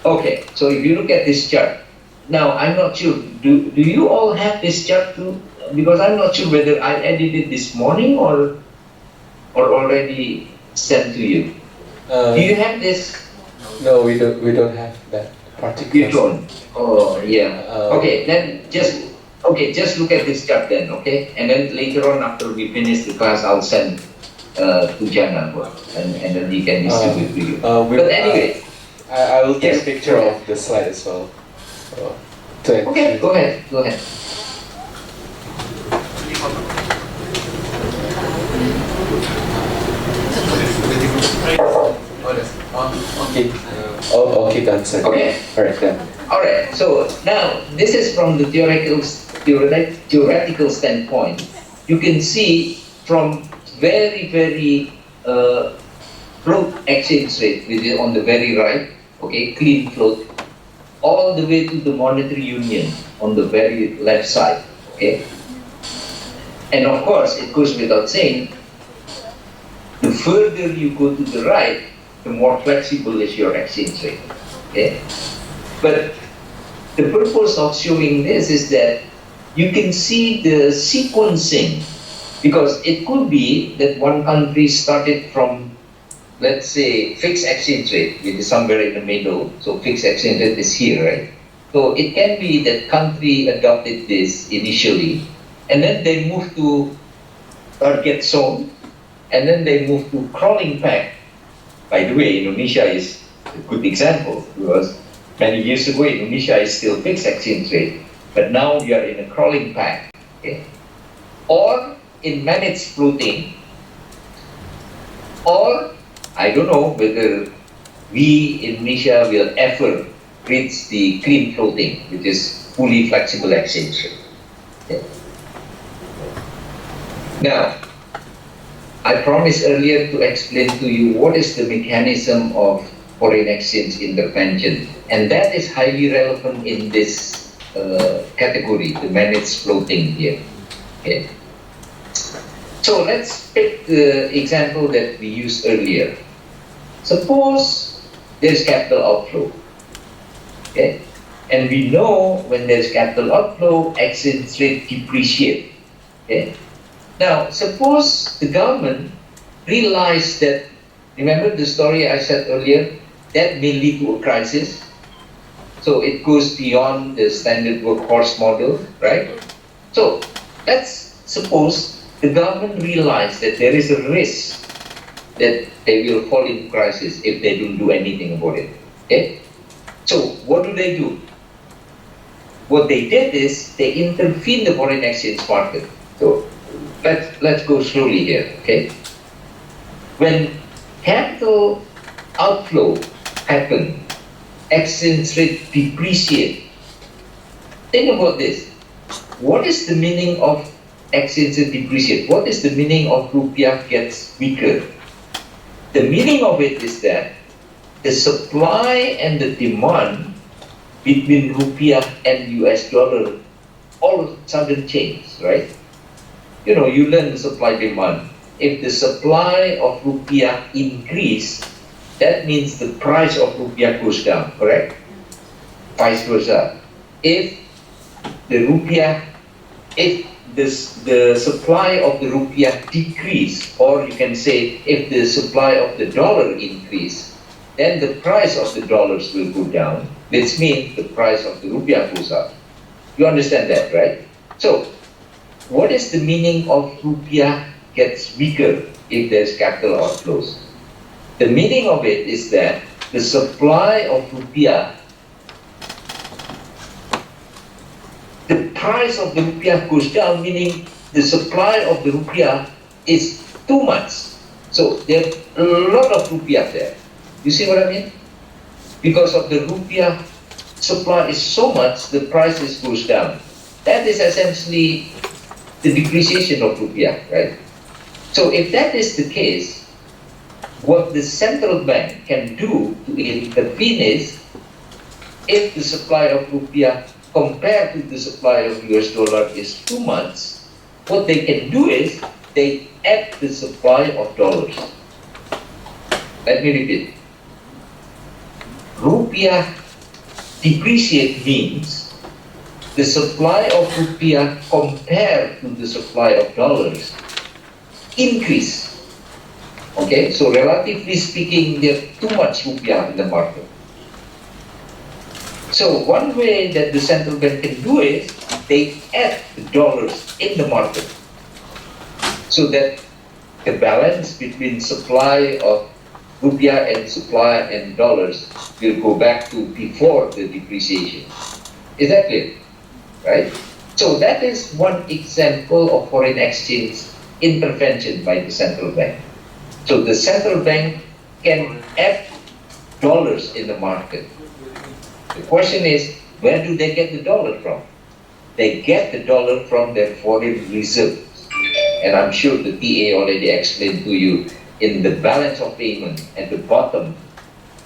Okay, so if you look at this chart, now I'm not sure, do you all have this chart too? Because I'm not sure whether I edited this morning or already sent to you. Do you have this? No, we don't have that particular. You don't? Oh, yeah. Okay, then just look at this chart then, okay? And then later on, after we finish the class, I'll send to Jana, and then he can distribute to you. But anyway, I will take yes, a picture of the slide as well. Okay, go ahead. Okay. Okay, done, sir. Okay. Alright, done. Alright, so now this is from the theoretical standpoint. You can see from very float exchange rate, which is on the very right, okay, clean float, all the way to the monetary union on the very left side, okay. And of course, it goes without saying, the further you go to the right, the more flexible is your exchange rate, okay. But the purpose of showing this is that you can see the sequencing, because it could be that one country started from, let's say, fixed exchange rate, which is somewhere in the middle. So fixed exchange rate is here, right? So it can be that country adopted this initially, and then they move to target zone, and then they move to crawling peg. By the way, Indonesia is a good example, because many years ago, Indonesia is still fixed exchange rate, but now we are in a crawling peg, okay? Or in managed floating, or I don't know whether we, Indonesia, will ever reach the clean floating, which is fully flexible exchange rate. Okay. Now, I promised earlier to explain to you what is the mechanism of foreign exchange intervention, and that is highly relevant in this category, the managed floating here. Okay. So let's pick the example that we used earlier. Suppose there's capital outflow, okay? And we know when there's capital outflow, exchange rate depreciate, okay? Now, suppose the government realized that, remember the story I said earlier, that may lead to a crisis. So it goes beyond the standard workhorse model, right? So let's suppose the government realized that there is a risk that they will fall into crisis if they don't do anything about it, okay? So what do? What they did is they intervene the foreign exchange market. So let's go slowly here, okay? When capital outflow happen, exchange rate depreciate. Think about this. What is the meaning of exchange rate depreciate? What is the meaning of rupiah gets weaker? The meaning of it is that the supply and the demand between rupiah and US dollar all of a sudden change, right? You know, you learn the supply demand. If the supply of rupiah increase, that means the price of rupiah goes down, correct? Vice versa. If the supply of the rupiah decrease, or you can say if the supply of the dollar increase, then the price of the dollars will go down. This means the price of the rupiah goes up. You understand that, right? So, what is the meaning of rupiah gets weaker if there's capital outflows? The meaning of it is that the supply of rupiah, the price of the rupiah goes down, meaning the supply of the rupiah is too much. So there's a lot of rupiah there. You see what I mean? Because of the rupiah supply is so much, the prices goes down. That is essentially the depreciation of rupiah, right? So if that is the case, what the central bank can do to intervene is, if the supply of rupiah compared to the supply of US dollar is too much, what they can do is they add the supply of dollars. Let me repeat. Rupiah depreciate means the supply of rupiah compared to the supply of dollars increase. Okay, so relatively speaking, there's too much rupiah in the market. So one way that the central bank can do is they add the dollars in the market so that the balance between supply of rupiah and supply and dollars will go back to before the depreciation. Is that clear? Right? So that is one example of foreign exchange intervention by the central bank. So the central bank can add dollars in the market. The question is, where do they get the dollar from? They get the dollar from their foreign reserves. And I'm sure the TA already explained to you in the balance of payment at the bottom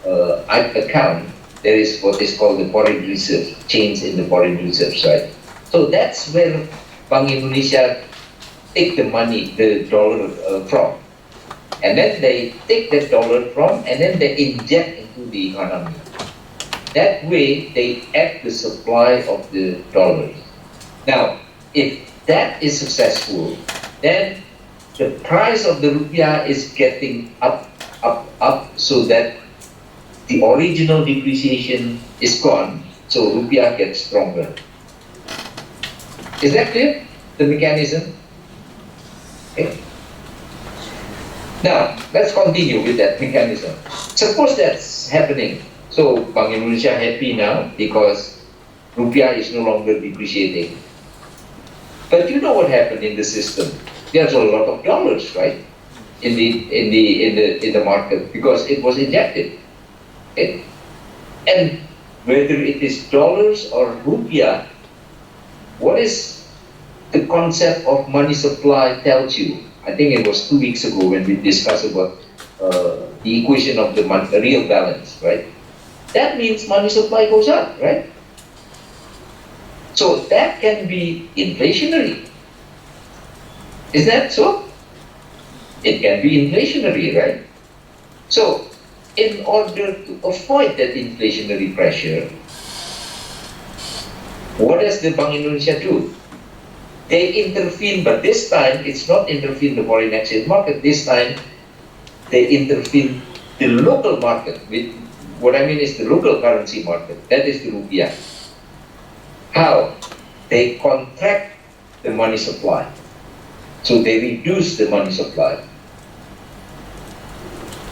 account, there is what is called the foreign reserves, change in the foreign reserves, right? So that's where Bank Indonesia take the money, the dollar from. And then they take that dollar from and then they inject into the economy. That way they add the supply of the dollars. Now, if that is successful, then the price of the rupiah is getting up, so that the original depreciation is gone, so rupiah gets stronger. Is that clear? The mechanism? Okay. Now, let's continue with that mechanism. Suppose that's happening. So, Bank Indonesia happy now because rupiah is no longer depreciating. But you know what happened in the system? There's a lot of dollars, right, in the market because it was injected. Okay? And whether it is dollars or rupiah, what is the concept of money supply tells you? I think it was 2 weeks ago when we discussed about the equation of the real balance, right? That means money supply goes up, right? So that can be inflationary. Is that so? It can be inflationary, right? So, in order to avoid that inflationary pressure, what does the Bank Indonesia do? They intervene, but this time it's not intervene the foreign exchange market. This time they intervene the local market. With what I mean is the local currency market. That is the rupiah. How? They contract the money supply. So they reduce the money supply.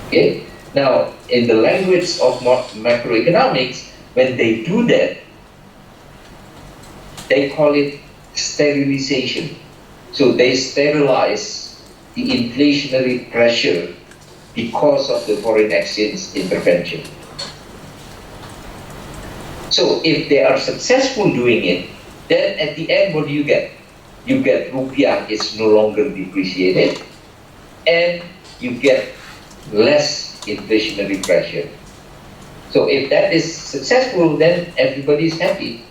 Okay? Now, in the language of macroeconomics, when they do that, they call it sterilization. So they sterilize the inflationary pressure because of the foreign exchange intervention. So if they are successful doing it, then at the end, what do you get? You get rupiah is no longer depreciated, and you get less inflationary pressure. So if that is successful, then everybody is happy.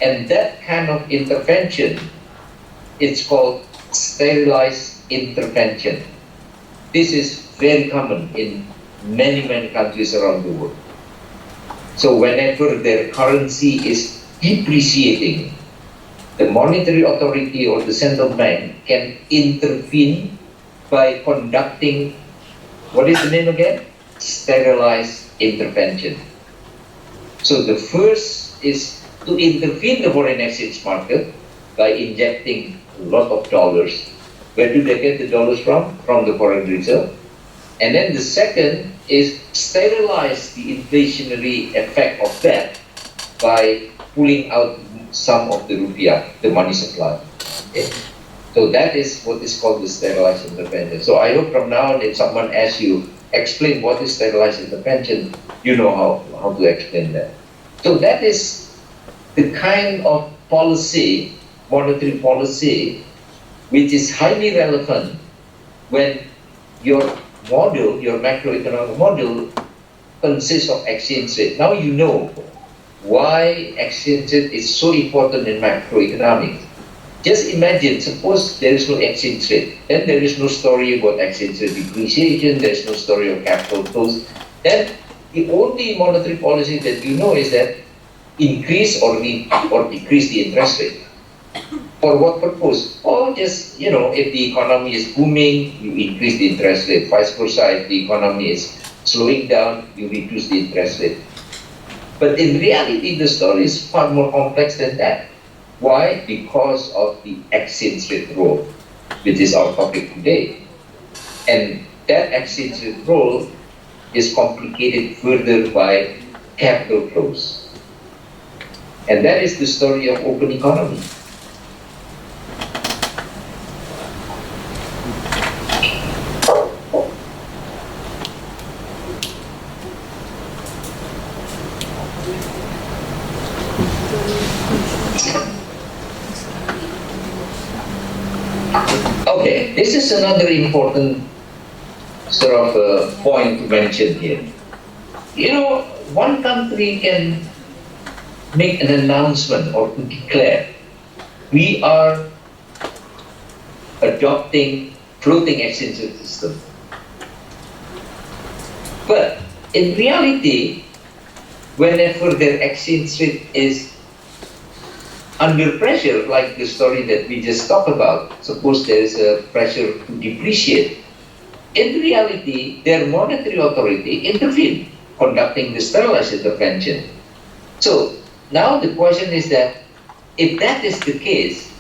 And that kind of intervention, it's called sterilized intervention. This is very common in many countries around the world. So whenever their currency is depreciating, the monetary authority or the central bank can intervene by conducting, what is the name again? Sterilized intervention. So the first is to intervene the foreign exchange market by injecting a lot of dollars. Where do they get the dollars from? From the foreign reserve. And then the second is sterilize the inflationary effect of that by pulling out some of the rupiah, the money supply. Okay? So that is what is called the sterilized intervention. So I hope from now on, if someone asks you, explain what is sterilized intervention, you know how to explain that. So that is the kind of policy, monetary policy, which is highly relevant when your model, your macroeconomic model, consists of exchange rate. Now you know why exchange rate is so important in macroeconomics. Just imagine, suppose there is no exchange rate, then there is no story about exchange rate depreciation, there is no story of capital flows, then the only monetary policy that you know is that increase or decrease the interest rate. For what purpose? Or just, if the economy is booming, you increase the interest rate. Vice versa, if the economy is slowing down, you reduce the interest rate. But in reality, the story is far more complex than that. Why? Because of the exchange rate role, which is our topic today. And that exchange rate role is complicated further by capital flows. And that is the story of open economy. Okay, this is another important sort of point to mention here. One country can make an announcement or to declare, we are adopting floating exchange rate system. But in reality, whenever their exchange rate is under pressure, like the story that we just talked about, suppose there is a pressure to depreciate, in reality, their monetary authority intervened, conducting the sterilized intervention. So now the question is that, if that is the case,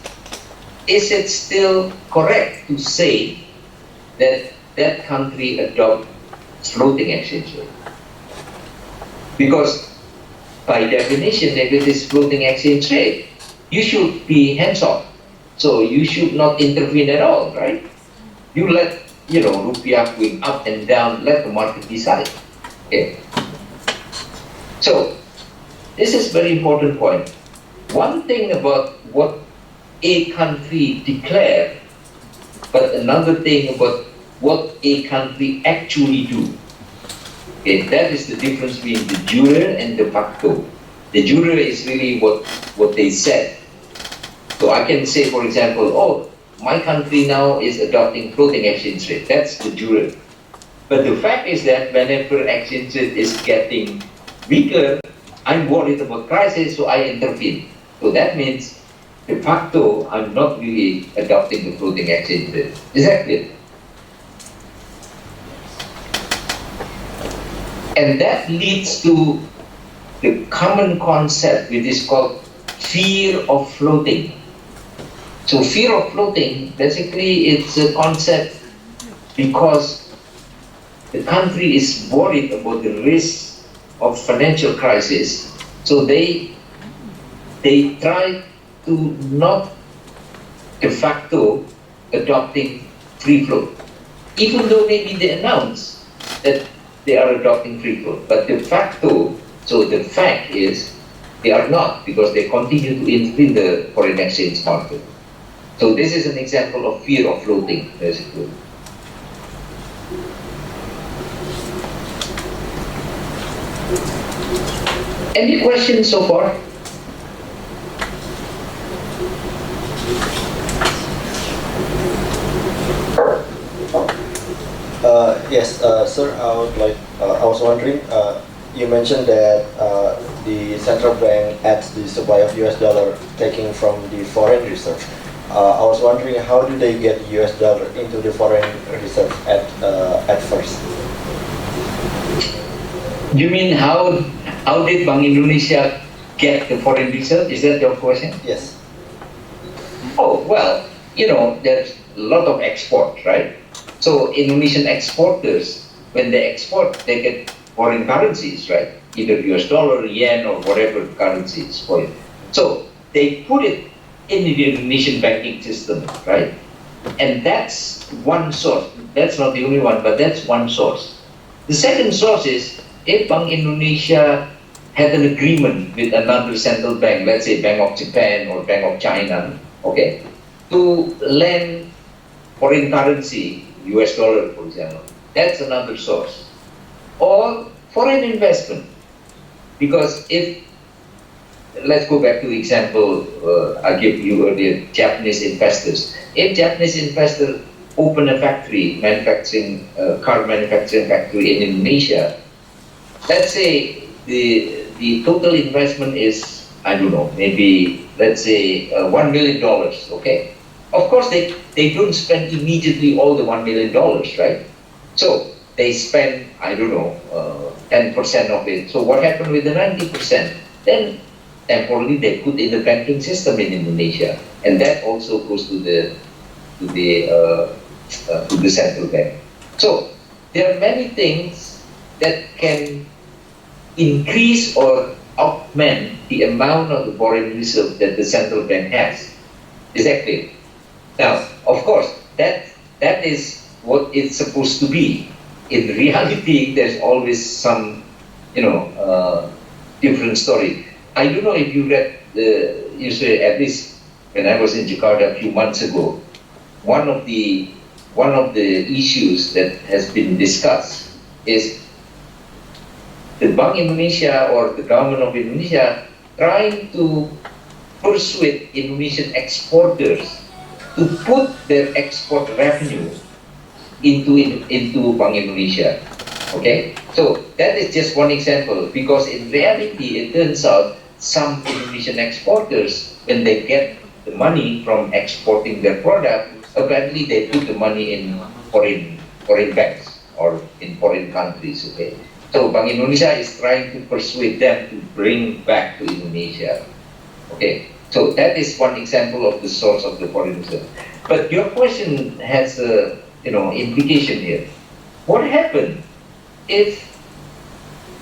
is it still correct to say that that country adopt floating exchange rate? Because by definition, if it is floating exchange rate, you should be hands-off. So you should not intervene at all, right? You let, rupiah going up and down, let the market decide. Okay. So this is very important point. One thing about what a country declare, but another thing about what a country actually do. Okay, that is the difference between the jure and the facto. The jure is really what they said. So I can say, for example, my country now is adopting floating exchange rate. That's the jure. But the fact is that whenever exchange rate is getting weaker, I'm worried about crisis, so I intervene. So that means, de facto, I'm not really adopting the floating exchange rate. Is that clear? And that leads to the common concept, which is called fear of floating. So fear of floating, basically it's a concept because the country is worried about the risk of financial crisis. So they try to not de facto adopting free float. Even though maybe they announce that they are adopting free float, but de facto, so the fact is they are not, because they continue to intervene the foreign exchange market. So this is an example of fear of floating, basically. Any questions so far? Yes, sir. I was wondering. You mentioned that the central bank adds the supply of US dollar taking from the foreign reserve. I was wondering, how do they get US dollar into the foreign reserve at first? You mean how did Bank Indonesia get the foreign reserve? Is that your question? Yes. Oh, well, there's a lot of export, right? So Indonesian exporters, when they export, they get foreign currencies, right? Either US dollar, yen, or whatever currency is for it. So they put it in the Indonesian banking system, right? And that's one source. That's not the only one, but that's one source. The second source is, if Bank Indonesia had an agreement with another central bank, let's say Bank of Japan or Bank of China, okay, to lend foreign currency, US dollar, for example, that's another source. Or foreign investment, because if, let's go back to the example I gave you earlier, Japanese investors. If Japanese investors open a factory, car manufacturing factory in Indonesia, let's say the total investment is, I don't know, maybe let's say $1 million. Okay, of course they don't spend immediately all the $1 million, right? So they spend, I don't know, 10% of it. So what happened with the 90%? Then temporarily they put in the banking system in Indonesia, and that also goes to the central bank. So there are many things that can increase or augment the amount of the foreign reserve that the central bank has. Is that clear? Now, of course, that is what it's supposed to be. In reality, there's always some, different story. I don't know if you read you say, at least when I was in Jakarta a few months ago, one of the issues that has been discussed is the Bank Indonesia or the government of Indonesia trying to persuade Indonesian exporters to put their export revenue into Bank Indonesia. Okay, so that is just one example, because in reality it turns out some Indonesian exporters, when they get the money from exporting their product, apparently they put the money in foreign banks or in foreign countries. Okay, so Bank Indonesia is trying to persuade them to bring back to Indonesia. Okay, so that is one example of the source of the foreign reserve. But your question has a implication here. What happened if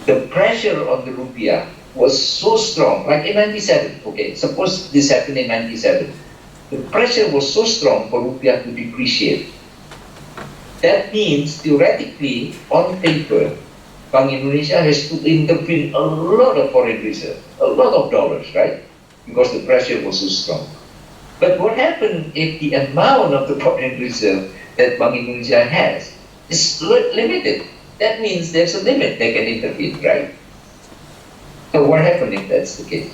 the pressure on the rupiah was so strong, like in 97? Okay, suppose this happened in 97. The pressure was so strong for rupiah to depreciate. That means theoretically, on paper, Bank Indonesia has to intervene a lot of foreign reserve, a lot of dollars, right? Because the pressure was so strong. But what happened if the amount of the foreign reserve that Bank Indonesia has is limited? That means there's a limit they can intervene, right? So what happened if that's the case?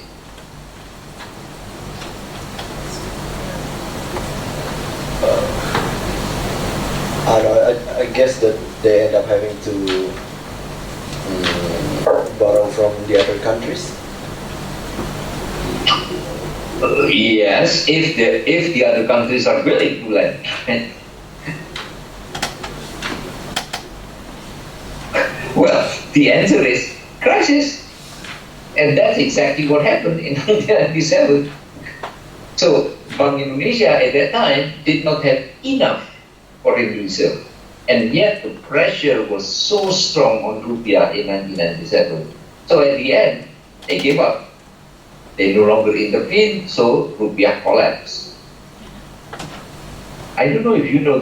I guess that they end up having to borrow from the other countries. Yes, if the other countries are willing to lend. Well, the answer is crisis, and that's exactly what happened in 1997. So Bank Indonesia at that time did not have enough foreign reserve, and yet the pressure was so strong on rupiah in 1997. So at the end, they gave up. They no longer intervene, so rupiah collapsed. I don't know if you know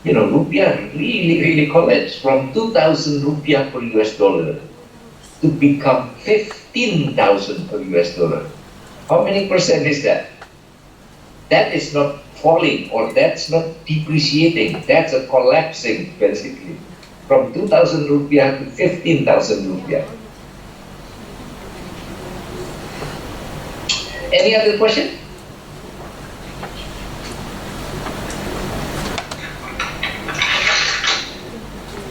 rupiah really collapsed from 2,000 rupiah per US dollar to become 15,000 per US dollar. How many percent is that? That is not falling, or that's not depreciating, that's a collapsing, basically, from 2,000 rupiah to 15,000 rupiah. Any other question?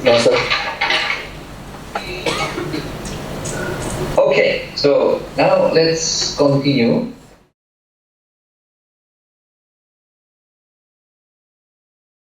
No, sir. Okay, so now let's continue.